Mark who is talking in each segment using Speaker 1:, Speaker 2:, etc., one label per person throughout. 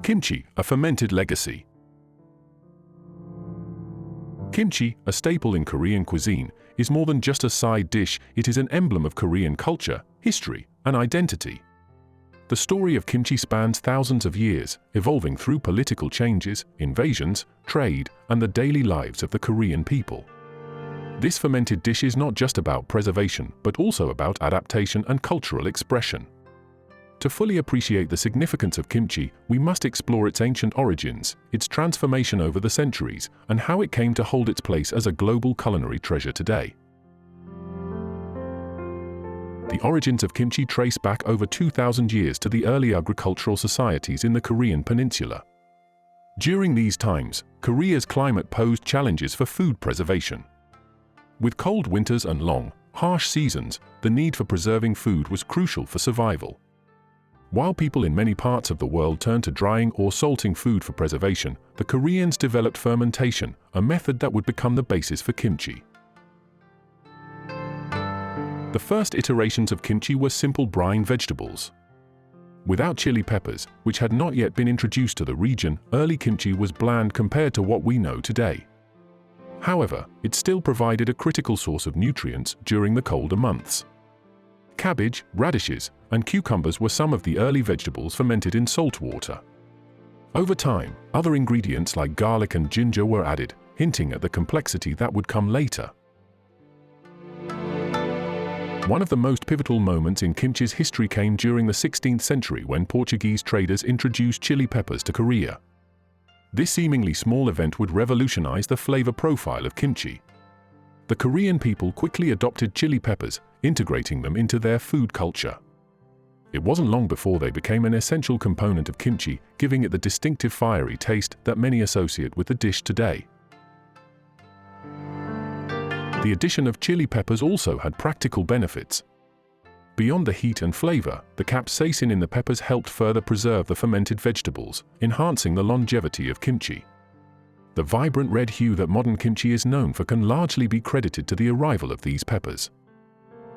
Speaker 1: Kimchi, a fermented legacy. Kimchi, a staple in Korean cuisine, is more than just a side dish, it is an emblem of Korean culture, history, and identity. The story of kimchi spans thousands of years, evolving through political changes, invasions, trade, and the daily lives of the Korean people. This fermented dish is not just about preservation, but also about adaptation and cultural expression. To fully appreciate the significance of kimchi, we must explore its ancient origins, its transformation over the centuries, and how it came to hold its place as a global culinary treasure today. The origins of kimchi trace back over 2,000 years to the early agricultural societies in the Korean peninsula. During these times, Korea's climate posed challenges for food preservation. With cold winters and long, harsh seasons, the need for preserving food was crucial for survival. While people in many parts of the world turned to drying or salting food for preservation, the Koreans developed fermentation, a method that would become the basis for kimchi. The first iterations of kimchi were simple brine vegetables. Without chili peppers, which had not yet been introduced to the region, early kimchi was bland compared to what we know today. However, it still provided a critical source of nutrients during the colder months. Cabbage, radishes, and cucumbers were some of the early vegetables fermented in salt water. Over time, other ingredients like garlic and ginger were added, hinting at the complexity that would come later. One of the most pivotal moments in kimchi's history came during the 16th century when Portuguese traders introduced chili peppers to Korea. This seemingly small event would revolutionize the flavor profile of kimchi. The Korean people quickly adopted chili peppers, integrating them into their food culture. It wasn't long before they became an essential component of kimchi, giving it the distinctive fiery taste that many associate with the dish today. The addition of chili peppers also had practical benefits. Beyond the heat and flavor, the capsaicin in the peppers helped further preserve the fermented vegetables, enhancing the longevity of kimchi. The vibrant red hue that modern kimchi is known for can largely be credited to the arrival of these peppers.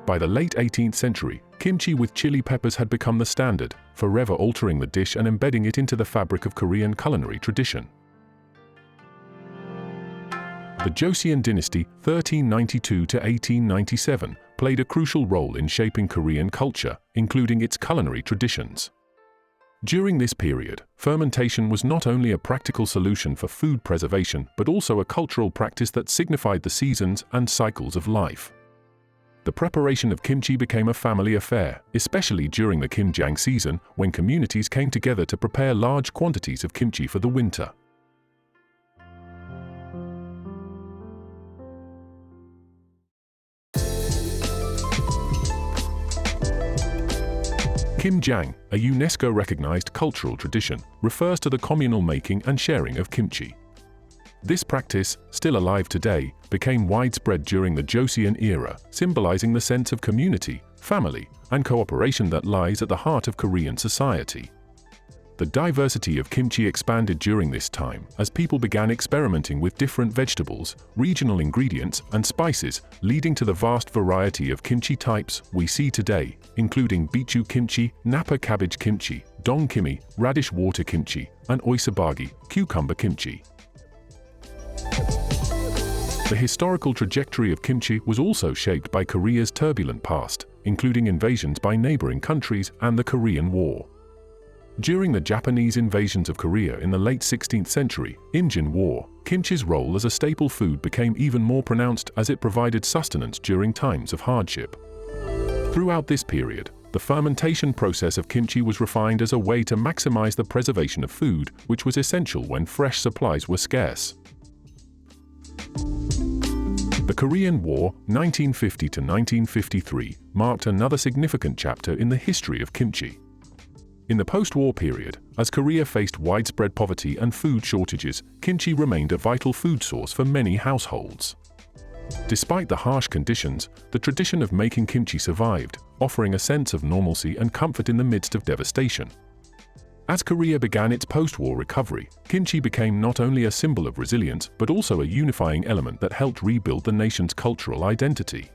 Speaker 1: By the late 18th century, kimchi with chili peppers had become the standard, forever altering the dish and embedding it into the fabric of Korean culinary tradition. The Joseon Dynasty, 1392 to 1897, played a crucial role in shaping Korean culture, including its culinary traditions. During this period, fermentation was not only a practical solution for food preservation, but also a cultural practice that signified the seasons and cycles of life. The preparation of kimchi became a family affair, especially during the Kimjang season, when communities came together to prepare large quantities of kimchi for the winter. Kimjang, a UNESCO-recognized cultural tradition, refers to the communal making and sharing of kimchi. This practice, still alive today, became widespread during the Joseon era, symbolizing the sense of community, family, and cooperation that lies at the heart of Korean society. The diversity of kimchi expanded during this time as people began experimenting with different vegetables, regional ingredients, and spices, leading to the vast variety of kimchi types we see today, including bichu kimchi, napa cabbage kimchi, dongkimi, radish water kimchi, and oisabagi, cucumber kimchi. The historical trajectory of kimchi was also shaped by Korea's turbulent past, including invasions by neighboring countries and the Korean War. During the Japanese invasions of Korea in the late 16th century, Imjin War, kimchi's role as a staple food became even more pronounced as it provided sustenance during times of hardship. Throughout this period, the fermentation process of kimchi was refined as a way to maximize the preservation of food, which was essential when fresh supplies were scarce. The Korean War, 1950 to 1953, marked another significant chapter in the history of kimchi. In the post-war period, as Korea faced widespread poverty and food shortages, kimchi remained a vital food source for many households. Despite the harsh conditions, the tradition of making kimchi survived, offering a sense of normalcy and comfort in the midst of devastation. As Korea began its post-war recovery, kimchi became not only a symbol of resilience, but also a unifying element that helped rebuild the nation's cultural identity.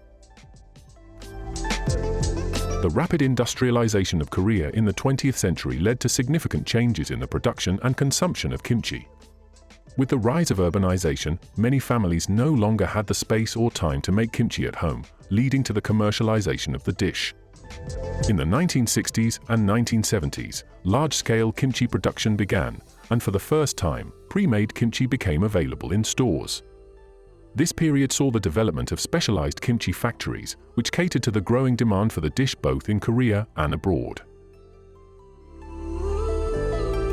Speaker 1: The rapid industrialization of Korea in the 20th century led to significant changes in the production and consumption of kimchi. With the rise of urbanization, many families no longer had the space or time to make kimchi at home, leading to the commercialization of the dish. In the 1960s and 1970s, large-scale kimchi production began, and for the first time, pre-made kimchi became available in stores. This period saw the development of specialized kimchi factories, which catered to the growing demand for the dish both in Korea and abroad.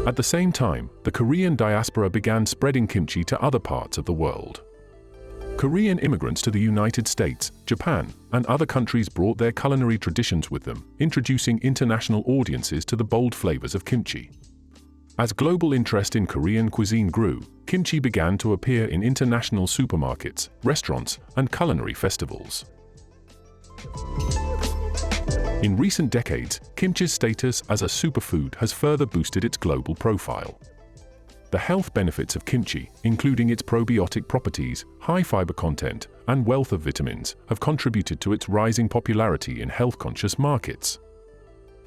Speaker 1: At the same time, the Korean diaspora began spreading kimchi to other parts of the world. Korean immigrants to the United States, Japan, and other countries brought their culinary traditions with them, introducing international audiences to the bold flavors of kimchi. As global interest in Korean cuisine grew, kimchi began to appear in international supermarkets, restaurants, and culinary festivals. In recent decades, kimchi's status as a superfood has further boosted its global profile. The health benefits of kimchi, including its probiotic properties, high fiber content, and wealth of vitamins, have contributed to its rising popularity in health-conscious markets.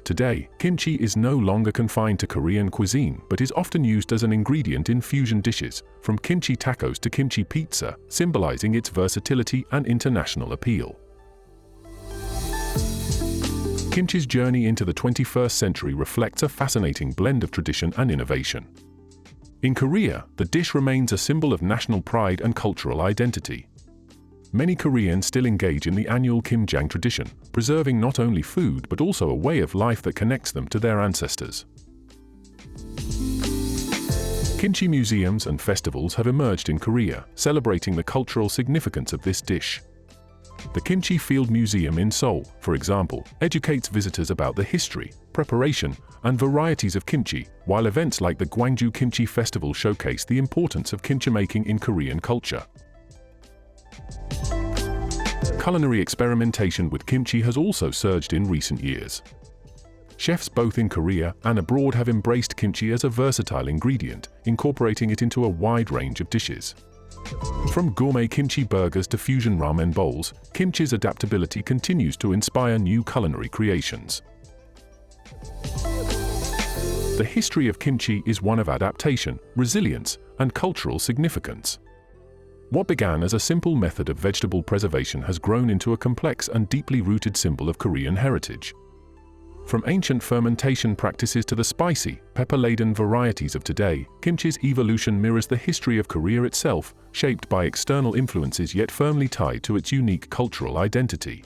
Speaker 1: Today, kimchi is no longer confined to Korean cuisine but is often used as an ingredient in fusion dishes, from kimchi tacos to kimchi pizza, symbolizing its versatility and international appeal. Kimchi's journey into the 21st century reflects a fascinating blend of tradition and innovation. In Korea, the dish remains a symbol of national pride and cultural identity. Many Koreans still engage in the annual Kimjang tradition, preserving not only food but also a way of life that connects them to their ancestors. Kimchi museums and festivals have emerged in Korea, celebrating the cultural significance of this dish. The Kimchi Field Museum in Seoul, for example, educates visitors about the history, preparation, and varieties of kimchi, while events like the Gwangju Kimchi Festival showcase the importance of kimchi making in Korean culture. Culinary experimentation with kimchi has also surged in recent years. Chefs both in Korea and abroad have embraced kimchi as a versatile ingredient, incorporating it into a wide range of dishes. From gourmet kimchi burgers to fusion ramen bowls, kimchi's adaptability continues to inspire new culinary creations. The history of kimchi is one of adaptation, resilience, and cultural significance. What began as a simple method of vegetable preservation has grown into a complex and deeply rooted symbol of Korean heritage. From ancient fermentation practices to the spicy, pepper-laden varieties of today, kimchi's evolution mirrors the history of Korea itself, shaped by external influences yet firmly tied to its unique cultural identity.